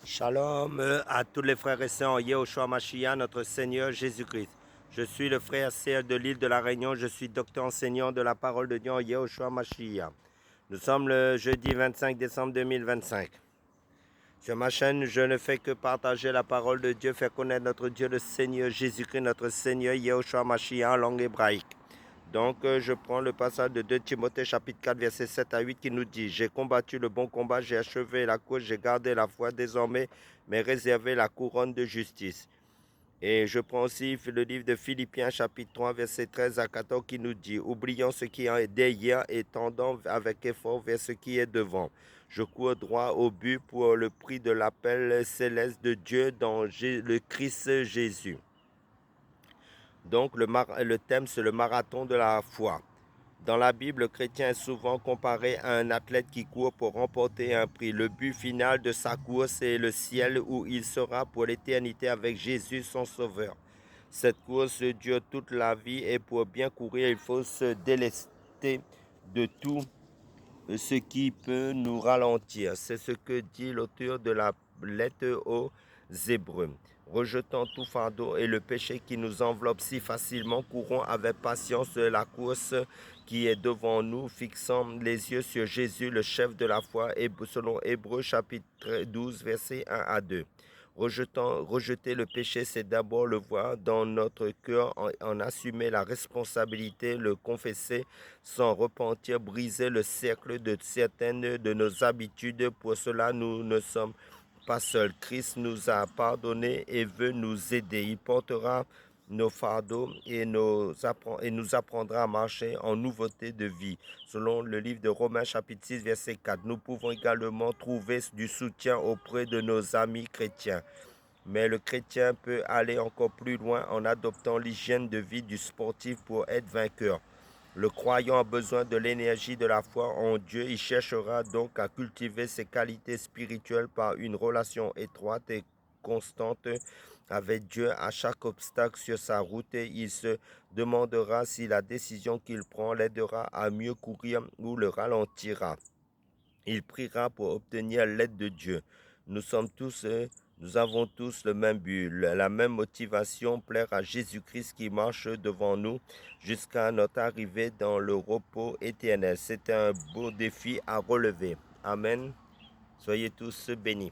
Shalom à tous les frères et sœurs en Yehoshua Mashiach, notre Seigneur Jésus-Christ. Je suis le frère Serge de l'île de la Réunion, je suis docteur enseignant de la parole de Dieu en Yehoshua Mashiach. Nous sommes le jeudi 25 décembre 2025. Sur ma chaîne, je ne fais que partager la parole de Dieu, faire connaître notre Dieu, le Seigneur Jésus-Christ, notre Seigneur Yehoshua Mashiach en langue hébraïque. Donc, je prends le passage de 2 Timothée chapitre 4, versets 7 à 8 qui nous dit « J'ai combattu le bon combat, j'ai achevé la course, j'ai gardé la foi, désormais m'est réservé la couronne de justice. » Et je prends aussi le livre de Philippiens chapitre 3, versets 13 à 14 qui nous dit « Oublions ce qui est derrière et tendant avec effort vers ce qui est devant. Je cours droit au but pour le prix de l'appel céleste de Dieu dans le Christ Jésus. » Donc le thème, c'est le marathon de la foi. Dans la Bible, le chrétien est souvent comparé à un athlète qui court pour remporter un prix. Le but final de sa course est le ciel où il sera pour l'éternité avec Jésus, son sauveur. Cette course dure toute la vie et pour bien courir, il faut se délester de tout ce qui peut nous ralentir. C'est ce que dit l'auteur de la lettre aux Hébreux. Rejetant tout fardeau et le péché qui nous enveloppe si facilement, courons avec patience la course qui est devant nous, fixant les yeux sur Jésus, le chef de la foi, selon Hébreux chapitre 12, versets 1 à 2. Rejeter le péché, c'est d'abord le voir dans notre cœur, en assumer la responsabilité, le confesser sans repentir, briser le cercle de certaines de nos habitudes. Pour cela, nous ne sommes pas seuls. Christ nous a pardonné et veut nous aider. Il portera nos fardeaux et nous apprendra à marcher en nouveauté de vie. Selon le livre de Romains chapitre 6 verset 4, nous pouvons également trouver du soutien auprès de nos amis chrétiens. Mais le chrétien peut aller encore plus loin en adoptant l'hygiène de vie du sportif pour être vainqueur. Le croyant a besoin de l'énergie de la foi en Dieu. Il cherchera donc à cultiver ses qualités spirituelles par une relation étroite et constante avec Dieu. À chaque obstacle sur sa route, il se demandera si la décision qu'il prend l'aidera à mieux courir ou le ralentira. Il priera pour obtenir l'aide de Dieu. Nous avons tous le même but, la même motivation, plaire à Jésus-Christ qui marche devant nous jusqu'à notre arrivée dans le repos éternel. C'est un beau défi à relever. Amen. Soyez tous bénis.